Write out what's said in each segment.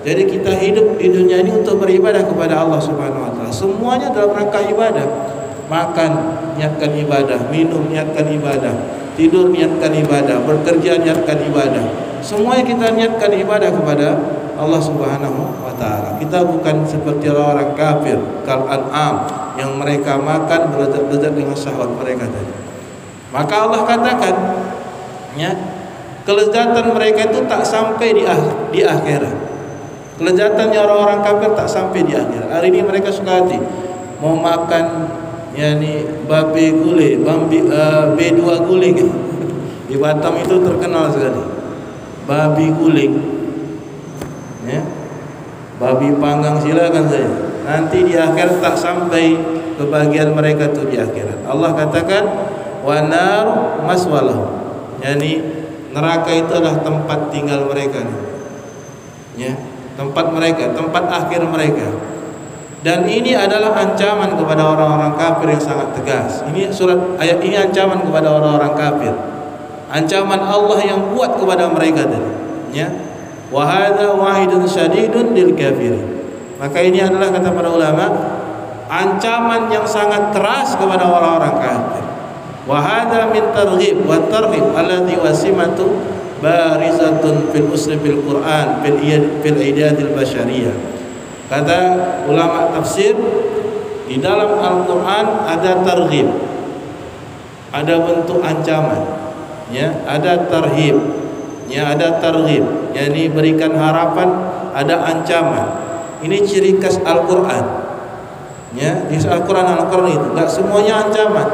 Jadi kita hidup di dunia ini untuk beribadah kepada Allah Subhanahu wa taala. Semuanya dalam rangka ibadah. Makan niatkan ibadah, minum niatkan ibadah, tidur niatkan ibadah, bekerja niatkan ibadah. Semuanya kita niatkan ibadah kepada Allah Subhanahu wa taala. Kita bukan seperti orang kafir kal an'am yang mereka makan berlezat-lezat dengan syahwat mereka tadi. Maka Allah katakan, ya, kelezatan mereka itu tak sampai di akhirat. Kelezatannya orang-orang kafir tak sampai di akhirat. Hari ini mereka suka hati mau makan yakni babi gulai, B2 guling. Di Batam itu terkenal sekali. Babi guling. Ya. Babi panggang silakan saja. Nanti di akhirat tak sampai kebahagiaan mereka itu di akhirat. Allah katakan wa nar maswalah. Yani neraka itu adalah tempat tinggal mereka. Ya, tempat mereka, tempat akhir mereka. Dan ini adalah ancaman kepada orang-orang kafir yang sangat tegas. Ini ayat ini ancaman kepada orang-orang kafir. Ancaman Allah yang kuat kepada mereka tadi. Ya. Wa hadza wa'idun syadidun lil kafirin. Maka ini adalah kata para ulama ancaman yang sangat keras kepada orang-orang kafir. Wa hadza min targhib wa tarhib alladhi wasimatu barizatun fil usri bil Quran fil idadil basyariyah. Kata ulama tafsir, di dalam Al-Quran ada targhib, ada bentuk ancaman, ya, ada tarhib, ya, ada targhib, yakni berikan harapan, ada ancaman. Ini ciri khas Al-Quran, ya, di Al-Quran itu enggak semuanya ancaman.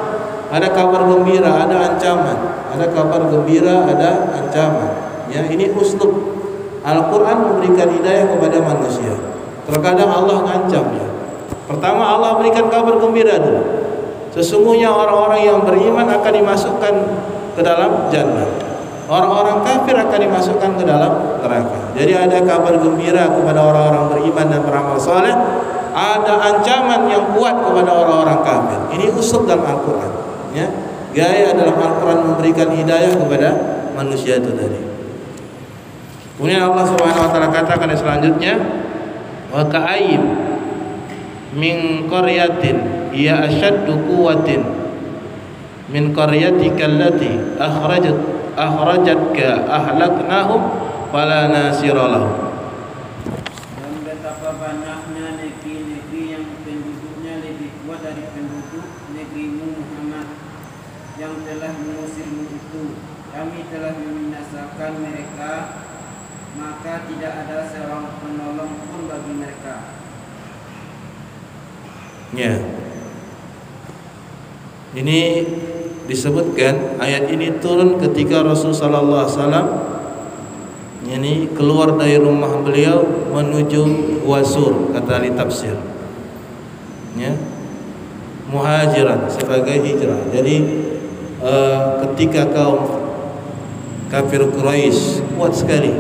Ada kabar gembira, ada ancaman, ada kabar gembira, ada ancaman. Ya, ini uslub Al-Quran memberikan hidayah kepada manusia. Terkadang Allah ngancam ya. Pertama Allah berikan kabar gembira dulu. Sesungguhnya orang-orang yang beriman akan dimasukkan ke dalam jannah. Orang-orang kafir akan dimasukkan ke dalam neraka. Jadi ada kabar gembira kepada orang-orang beriman dan beramal saleh. Ada ancaman yang kuat kepada orang-orang kafir. Ini usul dalam Al-Quran. Ya, gaya dalam Al-Quran memberikan hidayah kepada manusia itu tadi. Kemudian Allah Subhanahu wa taala katakan selanjutnya, wa ka'ayyim min qaryatin hiya ashaddu quwwatin min qaryatika allati akhrajatka ahlaknahum fala nasira lahum. Dan betapa banyaknya negeri-negeri yang penduduknya lebih kuat dari penduduk negerimu Muhammad yang telah mengusirmu itu, kami telah membinasakan mereka, maka tidak ada seorang penolong pun bagi mereka. Ya. Ini disebutkan ayat ini turun ketika Rasul sallallahu alaihi wasallam ini keluar dari rumah beliau menuju Wasur, kata ahli tafsir. Ya. Muhajiran sebagai hijrah. Jadi ketika kaum kafir Quraisy kuat sekali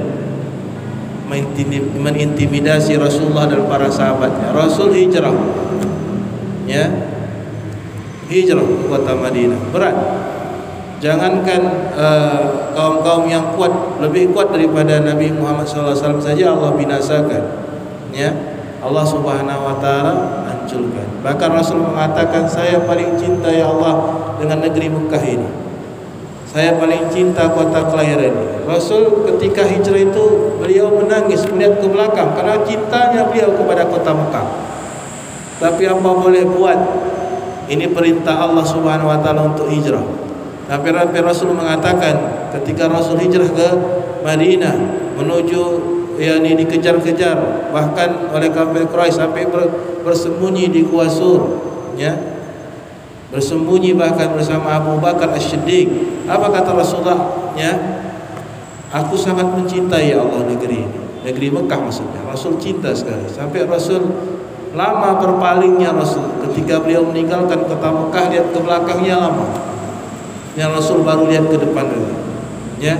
mengintimidasi Rasulullah dan para sahabatnya, Rasul hijrah, ya, hijrah ke kota Madinah. Berat. Jangankan kaum-kaum yang kuat, lebih kuat daripada Nabi Muhammad SAW saja Allah binasakan, ya, Allah Subhanahu wa taala hancurkan. Bahkan Rasul mengatakan, saya paling cinta ya Allah dengan negeri Mekah ini. Saya paling cinta kota kelahiran ini. Rasul ketika hijrah itu beliau menangis melihat ke belakang karena cintanya beliau kepada kota Mekah. Tapi apa boleh buat? Ini perintah Allah Subhanahu wa taala untuk hijrah. Tapi Rasul mengatakan ketika Rasul hijrah ke Madinah menuju, yakni dikejar-kejar bahkan oleh kafir Quraisy sampai bersembunyi di Gua Sur, ya. Bersembunyi bahkan bersama Abu Bakar As-Siddiq. Apa kata Rasulullah? Ya, aku sangat mencintai ya Allah negeri ini, negeri Mekah maksudnya. Rasul cinta sekali sampai Rasul lama berpalingnya. Rasul ketika beliau meninggalkan kota Mekah lihat ke belakangnya lama. Yang Rasul baru lihat ke depan dulu. Ya,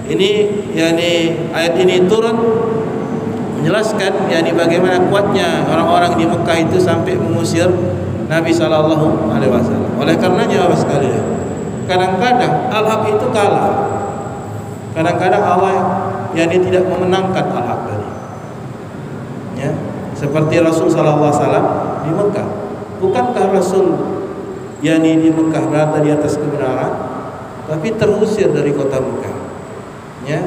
ini yakni ayat ini turun menjelaskan yakni bagaimana kuatnya orang-orang di Mekah itu sampai mengusir Nabi sallallahu alaihi wasallam. Oleh karenanya Bapak sekalian, kadang-kadang al-haq itu kalah. Kadang-kadang Allah yakni tidak memenangkan al-haq tadi. seperti Rasul sallallahu alaihi wasallam di Mekah. Bukankah Rasul yakni di Mekah berada di atas kebenaran, tapi terusir dari kota Mekah? Ya.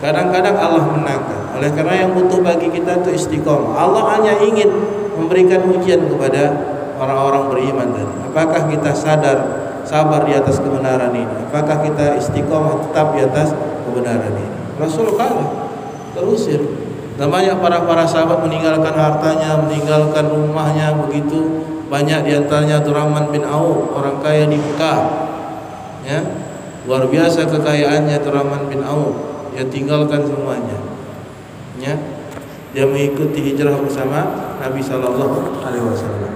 Kadang-kadang Allah menangkan. Oleh karena yang butuh bagi kita itu istiqomah. Allah hanya ingin memberikan ujian kepada orang-orang beriman tadi. Apakah kita sabar di atas kebenaran ini? Apakah kita istiqomah tetap di atas kebenaran ini? Rasul kalah, terusir. Dan banyak para sahabat meninggalkan hartanya, meninggalkan rumahnya, begitu banyak diantaranya Abdurrahman bin Auf, orang kaya di Mekah. Ya, luar biasa kekayaannya Abdurrahman bin Auf. Dia tinggalkan semuanya. Ya, dia mengikuti hijrah bersama Nabi sallallahu alaihi wasallam.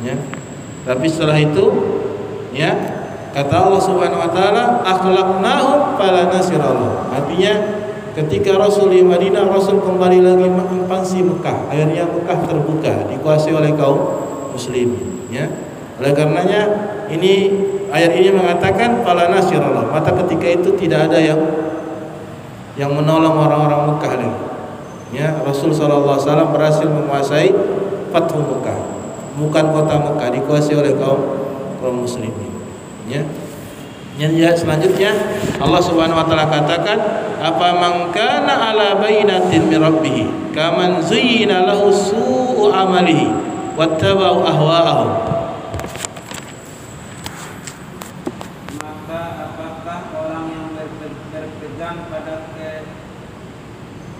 Ya. Tapi setelah itu, ya, kata Allah Subhanahu wa taala, akhlaqnahum fala nasirallah. Artinya ketika Rasul di Madinah, Rasul kembali lagi menginvasi Mekah. Akhirnya Mekah terbuka, dikuasai oleh kaum muslimin, ya. Oleh karenanya ini ayat ini mengatakan fala nasirallah. Maka ketika itu tidak ada yang menolong orang-orang Mekah lagi. Ya, Rasul sallallahu alaihi wasallam berhasil menguasai Fathu Mekah. Bukan kota Mekah dikuasai oleh kaum muslimin. Ya. Yang selanjutnya Allah Subhanahu wa taala katakan, "Apa man kana ala bainatin min rabbih, kaman zuyyina lahu su'u amalihi wattaba'u ahwa'ahum."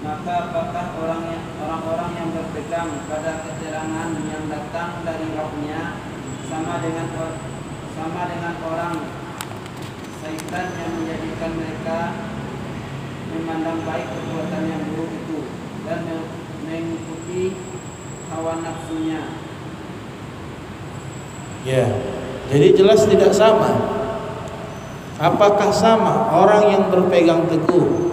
Maka apakah orang yang orang-orang yang berpegang pada keterangan yang datang dari Rabb-Nya sama dengan orang syaitan yang menjadikan mereka memandang baik perbuatan yang buruk itu dan mengikuti hawa nafsunya. Ya, jadi jelas tidak sama. Apakah sama orang yang berpegang teguh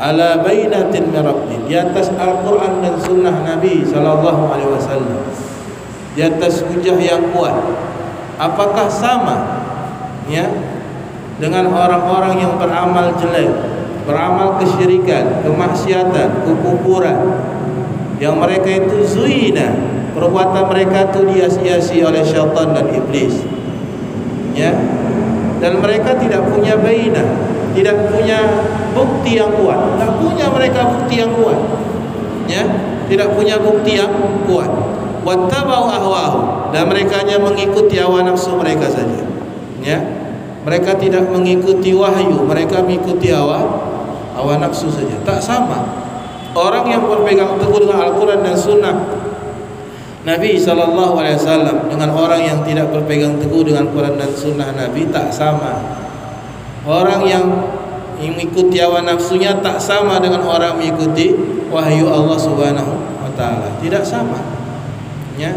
ala bainatin min rabbih, di atas Al-Qur'an dan sunnah Nabi sallallahu alaihi wasallam, di atas hujah yang kuat, apakah sama ya dengan orang-orang yang beramal jelek, beramal kesyirikan, kemaksiatan, kekufuran, yang mereka itu zuina, perbuatan mereka itu dihiasi oleh syaitan dan iblis, ya, dan mereka tidak punya bainah, tidak punya bukti yang kuat. Tidak punya mereka bukti yang kuat, ya, tidak punya bukti yang kuat. Wattaba'u ahwa'ahum, dan mereka hanya mengikuti hawa nafsu mereka saja, ya. Mereka tidak mengikuti wahyu, mereka mengikuti hawa nafsu saja. Tak sama orang yang berpegang teguh dengan Al-Quran dan Sunnah Nabi sallallahu alaihi wasallam dengan orang yang tidak berpegang teguh dengan Quran dan Sunnah Nabi tak sama. Orang yang mengikuti hawa nafsunya tak sama dengan orang mengikuti wahyu Allah Subhanahu wa taala. Tidak sama. Ya.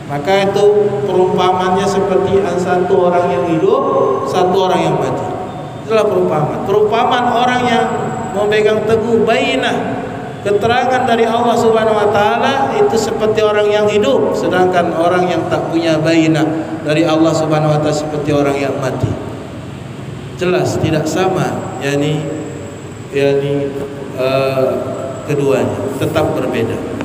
Maka itu perumpamannya seperti satu orang yang hidup, satu orang yang mati. Itulah perumpamaan. Perumpamaan orang yang memegang teguh bainah, keterangan dari Allah Subhanahu wa taala, itu seperti orang yang hidup, sedangkan orang yang tak punya bainah dari Allah Subhanahu wa taala seperti orang yang mati. Jelas tidak sama, yakni keduanya tetap berbeda.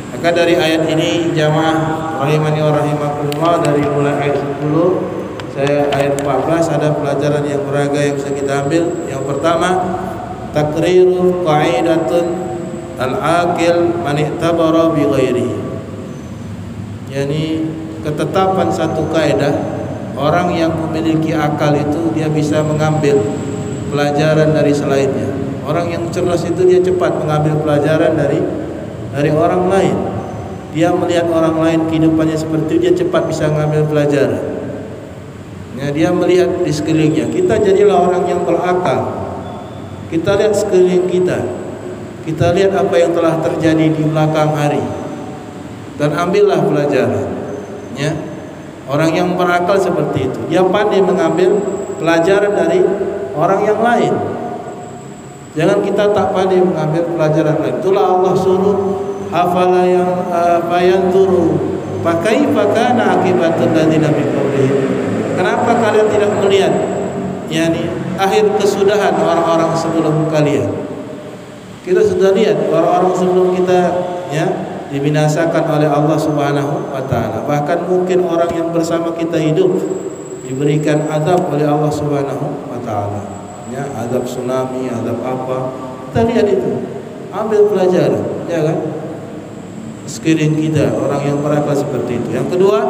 Maka dari ayat ini jamaah rahimani wa rahimakumullah, dari mulai ayat 10 saya ayat 14 ada pelajaran yang beragam yang bisa kita ambil. Yang pertama, takriru qaidatun al-aqil man i'tabara bi ghairihi. Yani ketetapan satu kaidah, orang yang memiliki akal itu dia bisa mengambil pelajaran dari selainnya. Orang yang cerdas itu dia cepat mengambil pelajaran dari orang lain. Dia melihat orang lain kehidupannya seperti itu, dia cepat bisa mengambil pelajaran. Ya, dia melihat di sekelilingnya. Kita jadilah orang yang berakal. Kita lihat sekeliling kita. Kita lihat apa yang telah terjadi di belakang hari dan ambillah pelajaran. Ya. Orang yang berakal seperti itu, dia pandai mengambil pelajaran dari orang yang lain. Jangan kita tak pandai mengambil pelajaran lain. Itulah Allah suruh afala yang fayanzuru fakaifa kana akibatul ladzina min qablihim. Kenapa kalian tidak melihat yakni akhir kesudahan orang-orang sebelum kalian? Kita sudah lihat orang-orang sebelum kita ya dibinasakan oleh Allah Subhanahu wa taala. Bahkan mungkin orang yang bersama kita hidup diberikan azab oleh Allah Subhanahu wa taala. Ya, azab tsunami, azab apa. Kita lihat itu. Ambil pelajaran, ya kan? Sekeliling kita orang yang berakal seperti itu. Yang kedua,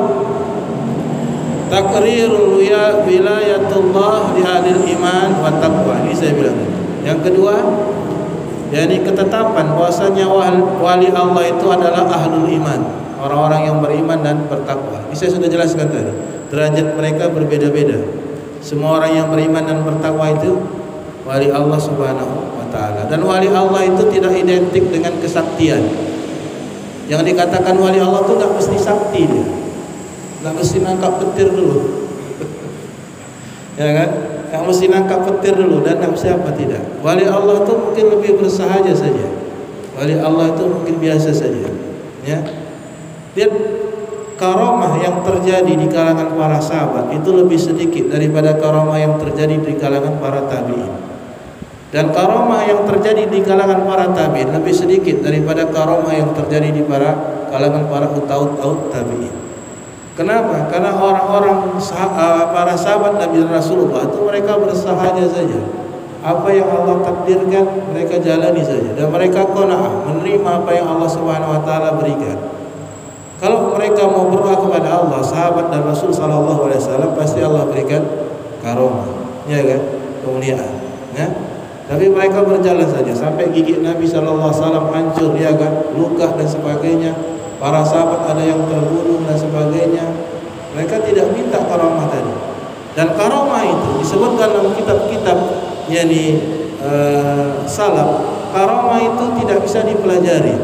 takrirul wilayatullah li ahlil iman wa taqwa. Ini saya bilang. Yang kedua, yakni ketetapan bahwasanya wali Allah itu adalah ahlul iman, orang-orang yang beriman dan bertakwa. Ini saya sudah jelaskan tadi. Derajat mereka berbeda-beda. Semua orang yang beriman dan bertakwa itu wali Allah Subhanahu wa taala. Dan wali Allah itu tidak identik dengan kesaktian. Yang dikatakan wali Allah itu tidak mesti sakti dia. Tidak mesti nangkap petir dulu. Ya kan? Yang mesti nangkap petir dulu dan tidak mesti apa tidak. Wali Allah itu mungkin lebih bersahaja saja. Wali Allah itu mungkin biasa saja. Ya. Lihat karamah yang terjadi di kalangan para sahabat itu lebih sedikit daripada karamah yang terjadi di kalangan para tabi'in. Dan karamah yang terjadi di kalangan para tabi'in lebih sedikit daripada karamah yang terjadi di kalangan para taut tabi'in. Kenapa? Karena orang-orang para sahabat Nabi Rasulullah itu mereka bersahaja saja. Apa yang Allah takdirkan mereka jalani saja dan mereka qanaah menerima apa yang Allah Subhanahu wa taala berikan. Kalau mereka mau berdoa kepada Allah, sahabat dan Rasul sallallahu alaihi wasallam pasti Allah berikan karamah, ya kan? Kemuliaan, ya. Tapi mereka berjalan saja sampai gigi Nabi sallallahu alaihi wasallam hancur, ya kan? Luka dan sebagainya. Para sahabat ada yang terbunuh dan sebagainya. Mereka tidak minta karamah tadi. Dan karamah itu disebutkan dalam kitab-kitab yakni salaf. Karamah itu tidak bisa dipelajari.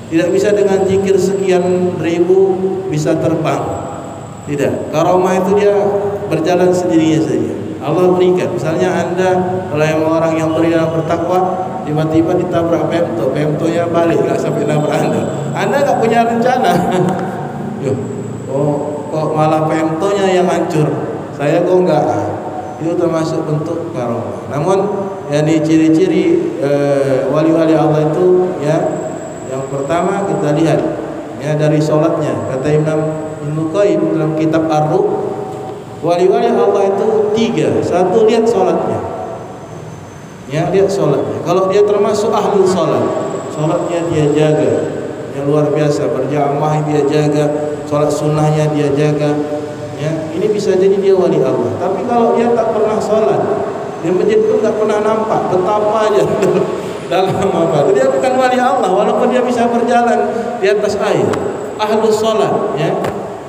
Tidak bisa dengan zikir sekian ribu bisa terbang. Tidak. Karamah itu dia berjalan sendirinya saja. Allah berikan. Misalnya Anda kalau orang yang beriman bertakwa tiba-tiba ditabrak pemtonya balik nggak sampai nabrak Anda nggak punya rencana. Kok malah pemtonya yang hancur, saya kok enggak. Itu termasuk bentuk karamah. Namun yakni ciri-ciri wali-wali Allah itu ya, yang pertama kita lihat ya dari sholatnya. Kata Ibnu Qayyim dalam kitab Ar-Ruh, wali-wali Allah itu tiga. Satu, lihat sholatnya. Ya, lihat sholatnya. Kalau dia termasuk ahlul sholat, sholatnya dia jaga, yang luar biasa, berjamaah dia jaga, sholat sunnahnya dia jaga. Ya, ini bisa jadi dia wali Allah. Tapi kalau dia tak pernah sholat, di masjid pun tak pernah nampak, betapa aja dalam apa? Dia bukan wali Allah, walaupun dia bisa berjalan di atas air. Ahlul sholat, ya.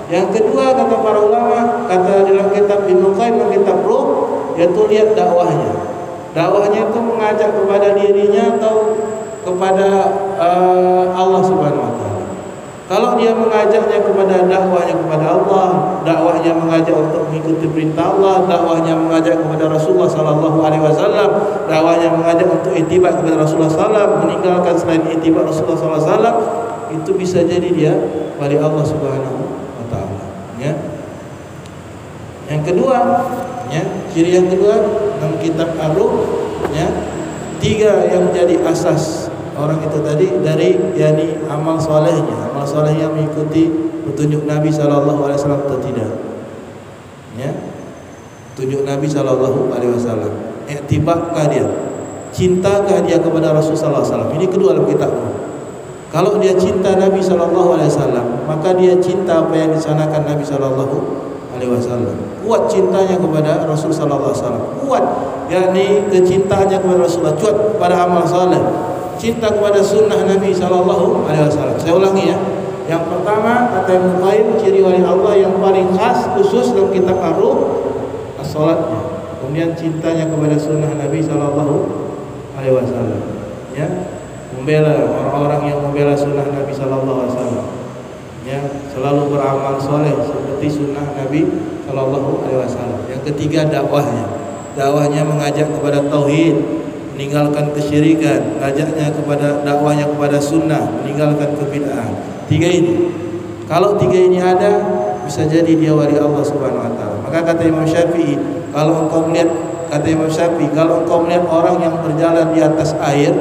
Yang kedua kata para ulama, kata dalam kitab Ibnu Qayyim, kitab Ruh, yaitu lihat dakwahnya. Dakwahnya itu mengajak kepada dirinya atau kepada Allah Subhanahu wa taala. Kalau dia mengajaknya kepada dakwahnya kepada Allah, dakwahnya mengajak untuk mengikuti perintah Allah, dakwahnya mengajak kepada Rasulullah sallallahu alaihi wasallam, dakwahnya mengajak untuk ittiba kepada Rasulullah sallallahu, meninggalkan selain ittiba Rasulullah sallallahu alaihi wasallam, itu bisa jadi dia wali Allah Subhanahu wa taala, ya. Yang kedua, ya, ciri yang kedua dalam kitab Ar-Ruh, ya, tiga yang menjadi asas orang itu tadi dari yakni amal solehnya. Amal solehnya mengikuti petunjuk Nabi sallallahu alaihi wasallam atau tidak, ya, petunjuk Nabi sallallahu alaihi wasallam. Iktibakah dia, cintakah dia kepada Rasul sallallahu alaihi wasallam. Ini kedua dalam kitab. Kalau dia cinta Nabi sallallahu alaihi wasallam, maka dia cinta apa yang disanakan Nabi sallallahu alaihi wasallam. Kuat cintanya kepada Rasul sallallahu alaihi wasallam. Kuat yakni kecintaannya kepada Rasulullah, kuat pada amal saleh. Cinta kepada sunnah Nabi sallallahu alaihi wasallam. Saya ulangi ya. Yang pertama kata Ibnu Qayyim, ciri wali Allah yang paling khas khusus dalam kitab Ar-Ruh, as-salatnya. Kemudian cintanya kepada sunnah Nabi sallallahu alaihi wasallam. Ya. Membela orang-orang yang membela sunnah Nabi sallallahu alaihi wasallam. Ya, selalu beramal soleh seperti sunnah Nabi sallallahu alaihi wasallam. Yang ketiga dakwahnya. Dakwahnya mengajak kepada tauhid, meninggalkan kesyirikan, ajaknya kepada dakwahnya kepada sunnah, meninggalkan kebid'ahan. Tiga ini. Kalau tiga ini ada, bisa jadi dia wali Allah Subhanahu wa taala. Maka kata Imam Syafi'i, kalau engkau melihat orang yang berjalan di atas air,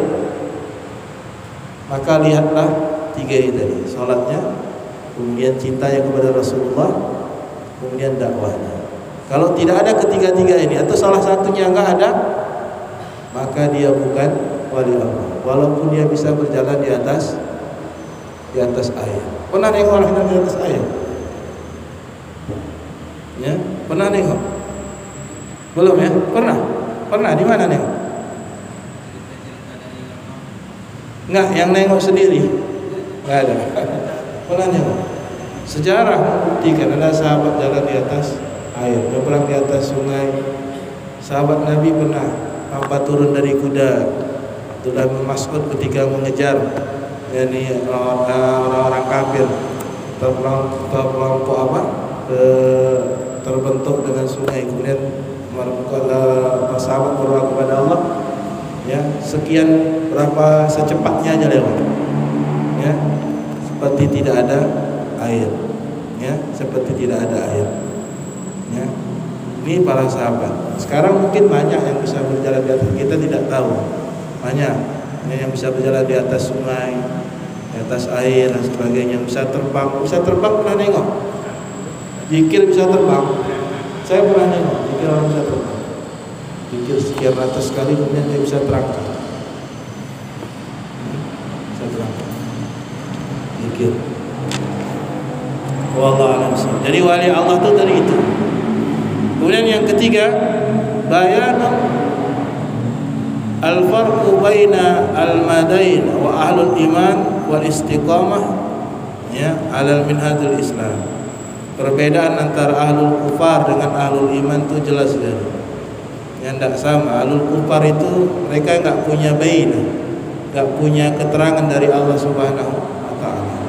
Maka lihatlah tiga ini tadi, salatnya, kemudian cintanya kepada Rasulullah, kemudian dakwahnya. Kalau tidak ada ketiga-tiga ini atau salah satunya enggak ada, maka dia bukan wali Allah. Walaupun dia bisa berjalan di atas air. Pernah nengok orang di atas air? Ya, pernah nengok? Belum ya? Pernah? Pernah di mana nengok? Enggak, yang nengok sendiri. Enggak ada. Pernah nengok? Sejarah membuktikan ada sahabat jalan di atas air, nyebrang di atas sungai. Sahabat Nabi pernah apa turun dari kuda. Abdullah bin Mas'ud ketika mengejar yakni orang-orang kafir terkelompok apa? Terbentuk dengan sungai, kemudian sahabat berdoa kepada Allah, ya sekian berapa secepatnya aja lewat, ya seperti tidak ada air, ya seperti tidak ada air, ya ini para sahabat. Sekarang mungkin banyak yang bisa berjalan di atas, kita tidak tahu, banyak yang bisa berjalan di atas sungai, di atas air dan sebagainya, bisa terbang pernah nengok. Zikir bisa terbang. Saya pernah nengok zikir orang bisa terbang. Zikir sekian ratus kali kemudian dia bisa terangkat. Bisa terangkat. Zikir. Wallahu a'lam. Jadi wali Allah itu dari itu. Kemudian yang ketiga, bayan al-farqu baina al-madain wa ahlul iman wal istiqamah, ya, alal minhajul Islam. Perbedaan antara ahlul kufar dengan ahlul iman itu jelas sekali. Yang tidak sama. Ahlul kufar itu mereka enggak punya bainah, enggak punya keterangan dari Allah Subhanahu wa taala.